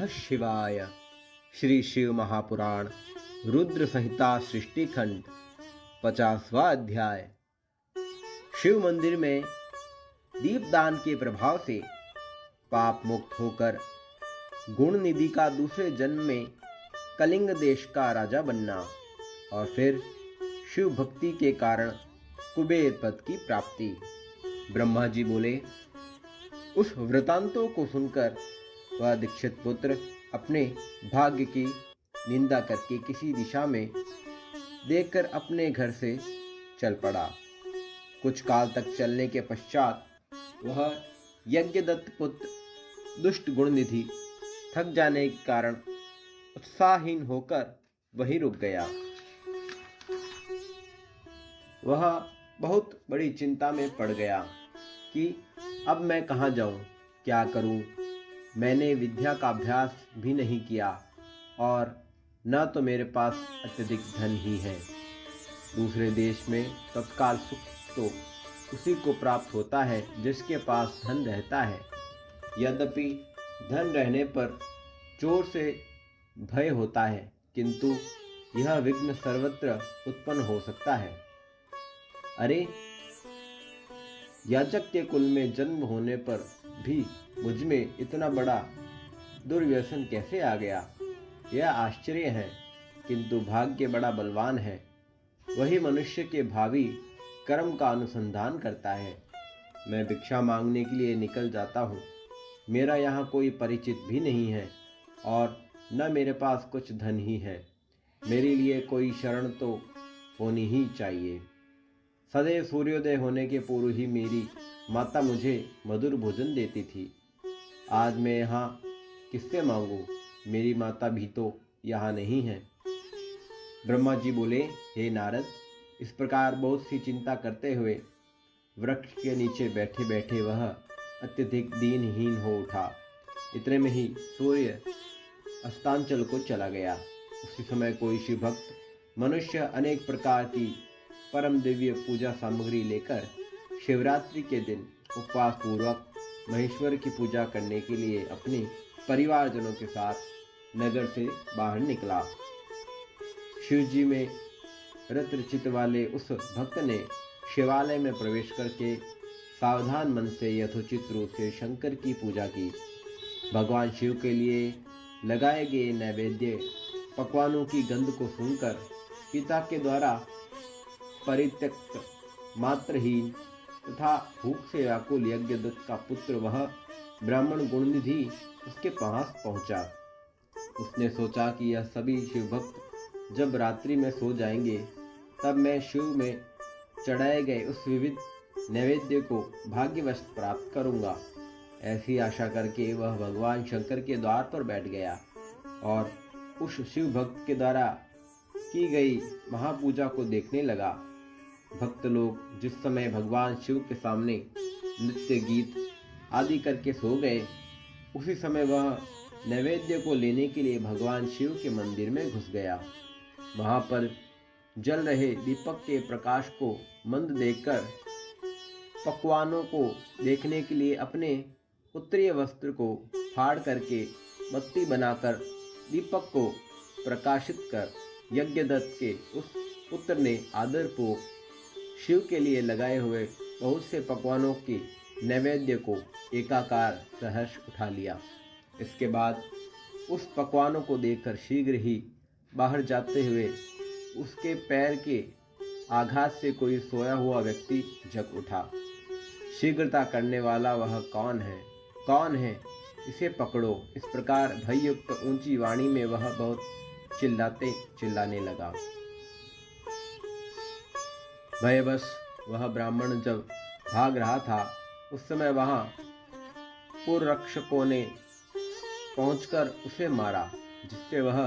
नमः शिवाय। श्री शिव महापुराण रुद्र संहिता सृष्टि खंड 50वां अध्याय। शिव मंदिर में दीपदान के प्रभाव से पाप मुक्त होकर गुण निधि का दूसरे जन्म में कलिंग देश का राजा बनना और फिर शिव भक्ति के कारण कुबेर पद की प्राप्ति। ब्रह्मा जी बोले, उस वृतांतों को सुनकर वह दीक्षित पुत्र अपने भाग्य की निंदा करके किसी दिशा में देखकर अपने घर से चल पड़ा। कुछ काल तक चलने के पश्चात वह यज्ञदत्त पुत्र दुष्ट गुणनिधि थक जाने के कारण उत्साहहीन होकर वहीं रुक गया। वह बहुत बड़ी चिंता में पड़ गया कि अब मैं कहाँ जाऊं, क्या करूं। मैंने विद्या का अभ्यास भी नहीं किया और न तो मेरे पास अत्यधिक धन ही है। दूसरे देश में तत्काल सुख तो उसी को प्राप्त होता है जिसके पास धन रहता है। यद्यपि धन रहने पर चोर से भय होता है, किंतु यह विघ्न सर्वत्र उत्पन्न हो सकता है। अरे, याचक के कुल में जन्म होने पर भी मुझ में इतना बड़ा दुर्व्यसन कैसे आ गया, यह आश्चर्य है। किंतु भाग्य बड़ा बलवान है, वही मनुष्य के भावी कर्म का अनुसंधान करता है। मैं भिक्षा मांगने के लिए निकल जाता हूँ। मेरा यहाँ कोई परिचित भी नहीं है और न मेरे पास कुछ धन ही है। मेरे लिए कोई शरण तो होनी ही चाहिए। सदैव सूर्योदय होने के पूर्व ही मेरी माता मुझे मधुर भोजन देती थी। आज मैं यहाँ किससे मांगूं? मेरी माता भी तो यहाँ नहीं है। ब्रह्मा जी बोले, हे नारद, इस प्रकार बहुत सी चिंता करते हुए वृक्ष के नीचे बैठे बैठे वह अत्यधिक दीनहीन हो उठा। इतने में ही सूर्य अस्तांचल को चला गया। उसी समय कोई शिव भक्त मनुष्य अनेक प्रकार की परम दिव्य पूजा सामग्री लेकर शिवरात्रि के दिन उपवास पूर्वक महेश्वर की पूजा करने के लिए अपने परिवारजनों के साथ नगर से बाहर निकला। शिव जी में रत वाले उस भक्त ने शिवालय में प्रवेश करके सावधान मन से यथोचित रूप से शंकर की पूजा की। भगवान शिव के लिए लगाए गए नैवेद्य पकवानों की गंध को सुनकर पिता के द्वारा परित्यक्त मात्रहीन तथा भूख से व्याकुल यज्ञदत्त का पुत्र वह ब्राह्मण गुणनिधि उसके पास पहुंचा। उसने सोचा कि यह सभी शिव भक्त जब रात्रि में सो जाएंगे तब मैं शिव में चढ़ाए गए उस विविध नैवेद्य को भाग्यवश प्राप्त करूंगा। ऐसी आशा करके वह भगवान शंकर के द्वार पर बैठ गया और उस शिव भक्त के द्वारा की गई महापूजा को देखने लगा। भक्त लोग जिस समय भगवान शिव के सामने नृत्य गीत आदि करके सो गए, उसी समय वह नैवेद्य को लेने के लिए भगवान शिव के मंदिर में घुस गया। वहां पर जल रहे दीपक के प्रकाश को मंद देखकर पकवानों को देखने के लिए अपने उत्तरीय वस्त्र को फाड़ करके बत्ती बनाकर दीपक को प्रकाशित कर यज्ञदत्त के उस पुत्र ने आदरपूर्वक शिव के लिए लगाए हुए बहुत से पकवानों के नैवेद्य को एकाकार सहर्ष उठा लिया। इसके बाद उस पकवानों को देखकर शीघ्र ही बाहर जाते हुए उसके पैर के आघात से कोई सोया हुआ व्यक्ति जग उठा। शीघ्रता करने वाला वह कौन है? कौन है? इसे पकड़ो। इस प्रकार भययुक्त ऊंची वाणी में वह बहुत चिल्लाने लगा। भयवश वह ब्राह्मण जब भाग रहा था, उस समय वहां पुररक्षकों ने पहुंचकर उसे मारा, जिससे वह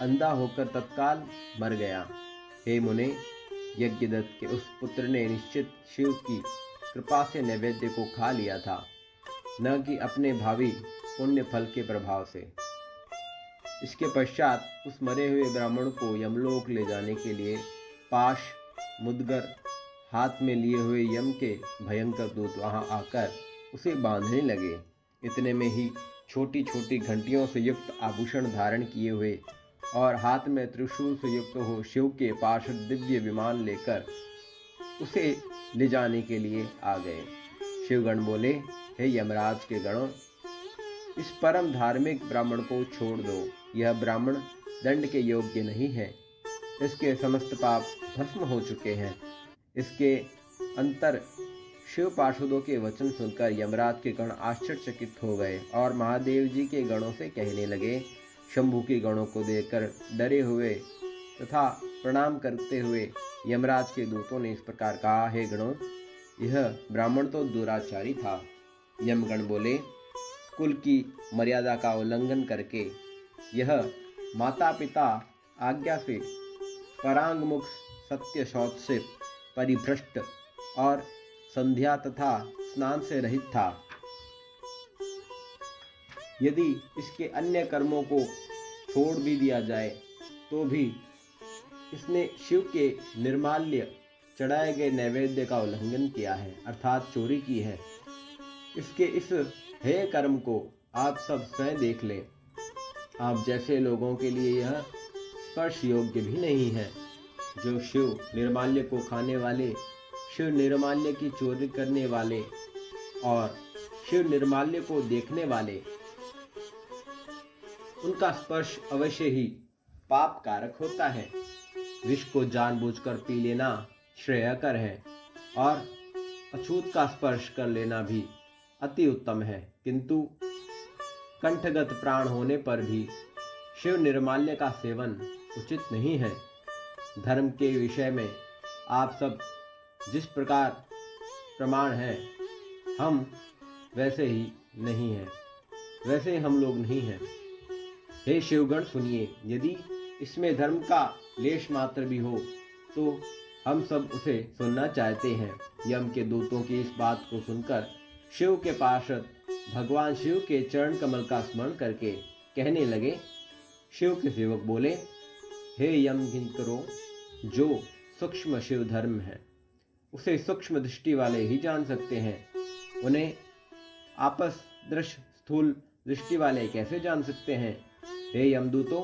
अंधा होकर तत्काल मर गया। हे मुने, यज्ञदत्त के उस पुत्र ने निश्चित शिव की कृपा से नैवेद्य को खा लिया था, न कि अपने भावी पुण्य फल के प्रभाव से। इसके पश्चात उस मरे हुए ब्राह्मण को यमलोक ले जाने के लिए पाश मुदगर हाथ में लिए हुए यम के भयंकर दूत वहां आकर उसे बांधने लगे। इतने में ही छोटी छोटी घंटियों से युक्त आभूषण धारण किए हुए और हाथ में त्रिशूल से युक्त हो शिव के पार्षद दिव्य विमान लेकर उसे ले जाने के लिए आ गए। शिवगण बोले, हे यमराज के गणों, इस परम धार्मिक ब्राह्मण को छोड़ दो। यह ब्राह्मण दंड के योग्य नहीं है। इसके समस्त पाप भस्म हो चुके हैं। इसके अंतर शिव पार्षदों के वचन सुनकर यमराज के गण आश्चर्यचकित हो गए और महादेव जी के गणों से कहने लगे। शंभु के गणों को देखकर डरे हुए तथा प्रणाम करते हुए यमराज के दूतों ने इस प्रकार कहा, हे गणों, यह ब्राह्मण तो दुराचारी था। यमगण बोले, कुल की मर्यादा का उल्लंघन करके यह माता पिता आज्ञा से परांगमुख, सत्य शौच से परिभ्रष्ट और संध्या तथा स्नान से रहित था। यदि इसके अन्य कर्मों को छोड़ भी दिया जाए तो भी इसने शिव के निर्माल्य चढ़ाए गए नैवेद्य का उल्लंघन किया है, अर्थात चोरी की है। इसके इस हेय कर्म को आप सब स्वयं देख लें। आप जैसे लोगों के लिए यह स्पर्श योग्य भी नहीं है। जो शिव निर्माल्य को खाने वाले, शिव निर्माल्य की चोरी करने वाले और शिव निर्माल्य को देखने वाले, उनका स्पर्श अवश्य ही पाप कारक होता है। विष को जानबूझकर पी लेना श्रेयकर है और अछूत का स्पर्श कर लेना भी अति उत्तम है, किंतु कंठगत प्राण होने पर भी शिव निर्माल्य का सेवन उचित नहीं है। धर्म के विषय में आप सब जिस प्रकार प्रमाण हैं, हम वैसे ही नहीं हैं, वैसे हम लोग नहीं हैं। हे शिवगण सुनिए, यदि इसमें धर्म का लेश मात्र भी हो तो हम सब उसे सुनना चाहते हैं। यम के दूतों की इस बात को सुनकर शिव के पार्षद भगवान शिव के चरण कमल का स्मरण करके कहने लगे। शिव के सेवक बोले, हे यम किंकरो, जो सूक्ष्म शिव धर्म है उसे सूक्ष्म दृष्टि वाले ही जान सकते हैं। उन्हें आपस दृश्य स्थूल दृष्टि वाले कैसे जान सकते हैं। हे यमदूतों,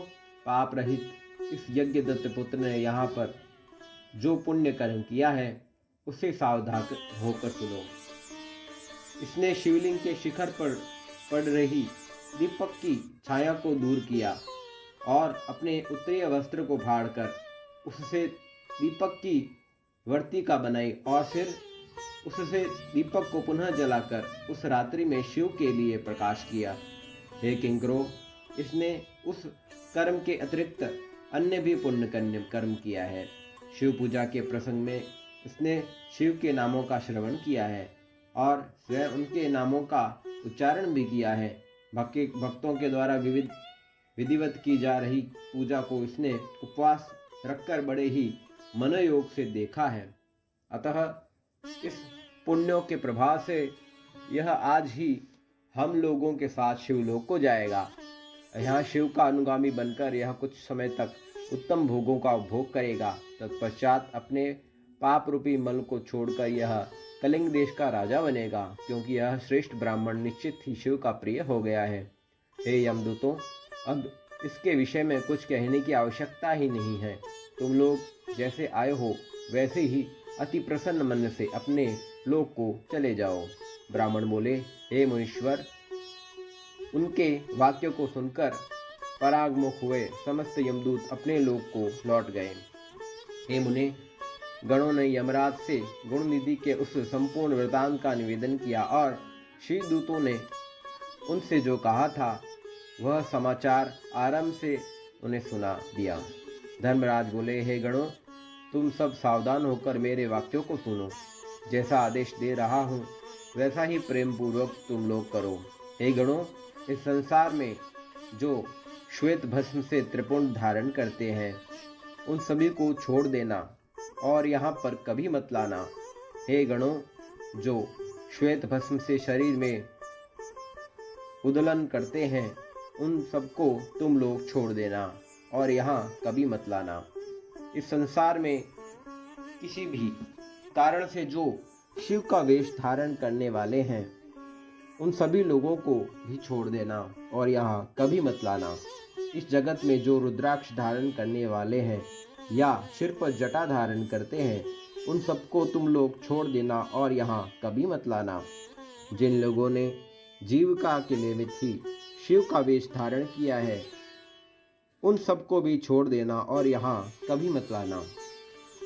पाप रहित इस यज्ञदत्त पुत्र ने यहाँ पर जो पुण्य कर्म किया है उससे सावधान होकर सुनो। इसने शिवलिंग के शिखर पर पड़ रही दीपक की छाया को दूर किया और अपने उत्तरीय वस्त्र को फाड़कर उससे दीपक की वर्तिका बनाई और फिर उससे दीपक को पुनः जलाकर उस रात्रि में शिव के लिए प्रकाश किया। हे किंकरो, इसने उस कर्म के अतिरिक्त अन्य भी पुण्य कर्म किया है। शिव पूजा के प्रसंग में इसने शिव के नामों का श्रवण किया है और स्वयं उनके नामों का उच्चारण भी किया है। भक्तों के द्वारा विधिवत की जा रही पूजा को इसने उपवास रखकर बड़े ही मनोयोग से देखा है। अतः इस पुण्यों के प्रभाव से यह आज ही हम लोगों के साथ शिवलोक को जाएगा। यहाँ शिव का अनुगामी बनकर यह कुछ समय तक उत्तम भोगों का उपभोग करेगा। तत्पश्चात अपने पाप रूपी मल को छोड़कर यह कलिंग देश का राजा बनेगा, क्योंकि यह श्रेष्ठ ब्राह्मण निश्चित ही शिव का प्रिय हो गया है। हे यमदूतों, अब इसके विषय में कुछ कहने की आवश्यकता ही नहीं है। तुम लोग जैसे आए हो वैसे ही अति प्रसन्न मन से अपने लोक को चले जाओ। ब्राह्मण बोले, हे मुनीश्वर, उनके वाक्य को सुनकर परागमुख हुए समस्त यमदूत अपने लोक को लौट गए। हे मुने, गणों ने यमराज से गुणनिधि के उस संपूर्ण वृतांत का निवेदन किया और शिवदूतों ने उनसे जो कहा था वह समाचार आरंभ से उन्हें सुना दिया। धर्मराज बोले, हे गणों, तुम सब सावधान होकर मेरे वाक्यों को सुनो। जैसा आदेश दे रहा हूँ वैसा ही प्रेम पूर्वक तुम लोग करो। हे गणों, इस संसार में जो श्वेत भस्म से त्रिपुंड धारण करते हैं उन सभी को छोड़ देना और यहाँ पर कभी मत लाना। हे गणों, जो श्वेत भस्म से शरीर में उदलन करते हैं उन सबको तुम लोग छोड़ देना और यहाँ कभी मत लाना। इस संसार में किसी भी कारण से जो शिव का वेश धारण करने वाले हैं उन सभी लोगों को भी छोड़ देना और यहाँ कभी मत लाना। इस जगत में जो रुद्राक्ष धारण करने वाले हैं या सिर पर जटा धारण करते हैं, उन सबको तुम लोग छोड़ देना और यहाँ कभी मत लाना। जिन लोगों ने जीविका के निमित्त ही शिव का वेश धारण किया है, उन सबको भी छोड़ देना और यहाँ कभी मत लाना।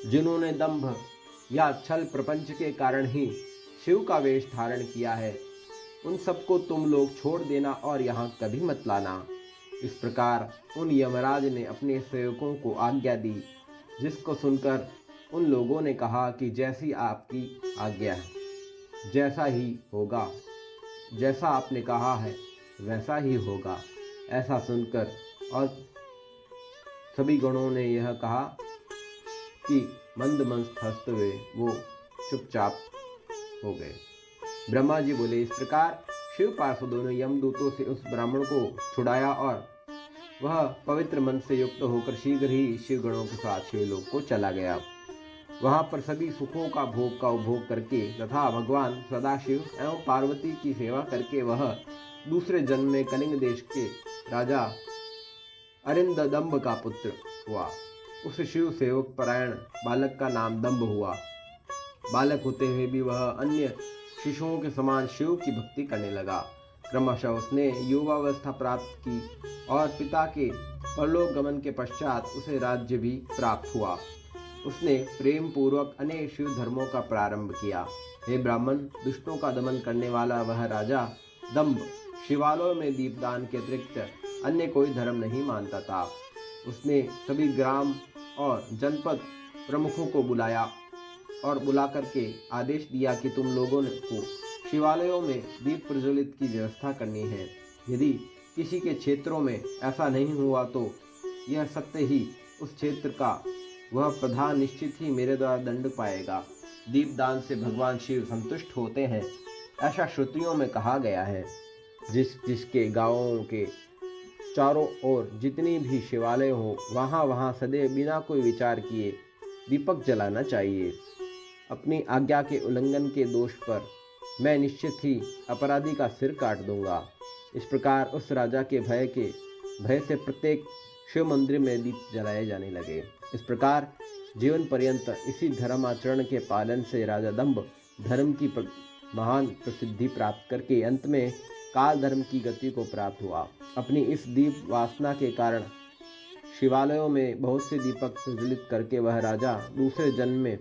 जिन्होंने दंभ या छल प्रपंच के कारण ही शिव का वेश धारण किया है, उन सबको तुम लोग छोड़ देना और यहाँ कभी मत लाना। इस प्रकार उन यमराज ने अपने सेवकों को आज्ञा दी, जिसको सुनकर उन लोगों ने कहा कि जैसी आपकी आज्ञा है, जैसा ही होगा, जैसा आपने कहा है वैसा ही होगा। ऐसा सुनकर और सभी गणों ने यह कहा कि मंदमस्त हंसते हुए वो चुपचाप हो गए। ब्रह्मा जी बोले, इस प्रकार शिव पार्षदों ने यमदूतों से उस ब्राह्मण को छुड़ाया और वह पवित्र मन से युक्त होकर शीघ्र ही शिव गणों के साथ शिवलोक को चला गया। वहां पर सभी सुखों का भोग का उपभोग करके तथा भगवान सदाशिव एवं पार्वती की सेवा करके वह दूसरे जन्म में कलिंग देश के राजा अरिंददम्भ का पुत्र हुआ। उस शिव सेवक परायण बालक का नाम दम्भ हुआ। बालक होते हुए भी वह अन्य शिशुओं के समान शिव की भक्ति करने लगा। क्रमशः उसने युवावस्था प्राप्त की और पिता के परलोक गमन के पश्चात उसे राज्य भी प्राप्त हुआ। उसने प्रेम पूर्वक अनेक शिव धर्मों का प्रारंभ किया। हे ब्राह्मण, दुष्टों का दमन करने वाला वह राजा दंभ शिवालयों में दीपदान के अतिरिक्त अन्य कोई धर्म नहीं मानता था। उसने सभी ग्राम और जनपद प्रमुखों को बुलाया और बुला करके आदेश दिया कि तुम लोगों को शिवालयों में दीप प्रज्वलित की व्यवस्था करनी है। यदि किसी के क्षेत्रों में ऐसा नहीं हुआ तो यह सत्य ही उस क्षेत्र का वह प्रधान निश्चित ही मेरे द्वारा दंड पाएगा। दीपदान से भगवान शिव संतुष्ट होते हैं, ऐसा श्रुतियों में कहा गया है। जिसके गांवों के चारों ओर जितनी भी शिवालय हो, वहाँ सदैव बिना कोई विचार किए दीपक जलाना चाहिए। अपनी आज्ञा के उल्लंघन के दोष पर मैं निश्चित ही अपराधी का सिर काट दूंगा। इस प्रकार उस राजा के भय से प्रत्येक शिव मंदिर में दीप जलाए जाने लगे। इस प्रकार जीवन पर्यंत इसी धर्म आचरण के पालन से राजा दंभ धर्म की महान प्रसिद्धि प्राप्त करके अंत में काल धर्म की गति को प्राप्त हुआ। अपनी इस दीप वासना के कारण शिवालयों में बहुत से दीपक प्रज्वलित करके वह राजा दूसरे जन्म में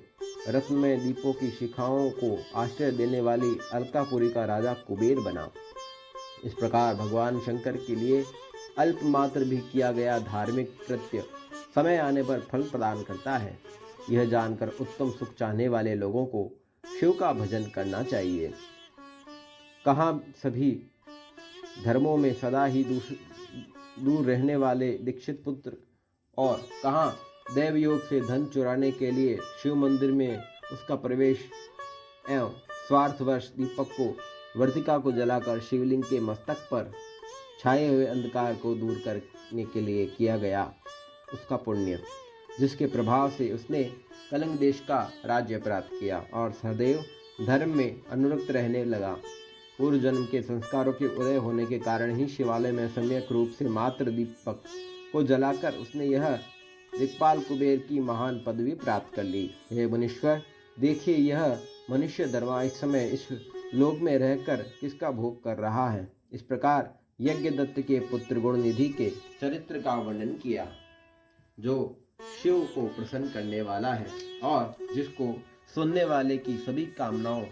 रत्नमय दीपों की शिखाओं को आश्रय देने वाली अलकापुरी का राजा कुबेर बना। इस प्रकार भगवान शंकर के लिए अल्प मात्र भी किया गया धार्मिक कृत्य समय आने पर फल प्रदान करता है। यह जानकर उत्तम सुख चाहने वाले लोगों को शिव का भजन करना चाहिए। कहाँ सभी धर्मों में सदा ही दूर रहने वाले दीक्षित पुत्र और कहाँ दैव योग से धन चुराने के लिए शिव मंदिर में उसका प्रवेश एवं स्वार्थवश दीपक को वर्तिका को जलाकर शिवलिंग के मस्तक पर छाए हुए अंधकार को दूर करने के लिए किया गया उसका पुण्य, जिसके प्रभाव से उसने कलिंग देश का राज्य प्राप्त किया और सदैव धर्म में अनुरक्त रहने लगा। पूर्व जन्म के संस्कारों के उदय होने के कारण ही शिवालय में सम्यक रूप से मात्र दीपक को जलाकर उसने यह दिक्पाल कुबेर की महान पदवी प्राप्त कर ली। हे मुनीश्वर, देखिए यह मनुष्य धर्मा इस समय इस लोक में रहकर किसका भोग कर रहा है। इस प्रकार यज्ञदत्त के पुत्र गुणनिधि के चरित्र का वर्णन किया, जो शिव को प्रसन्न करने वाला है और जिसको सुनने वाले की सभी कामनाओं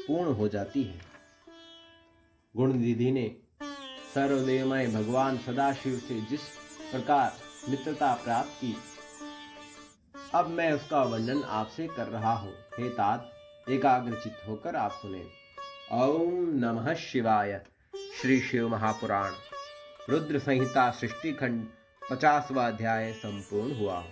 पूर्ण हो जाती है। गुणनिधि ने सर्वदेवमय भगवान सदाशिव से जिस प्रकार मित्रता प्राप्त की, अब मैं उसका वर्णन आपसे कर रहा हूँ। हे तात, एकाग्रचित्त होकर आप सुने। ओम नमः शिवाय। श्री शिव महापुराण रुद्र संहिता सृष्टि खंड 50वां अध्याय संपूर्ण हुआ।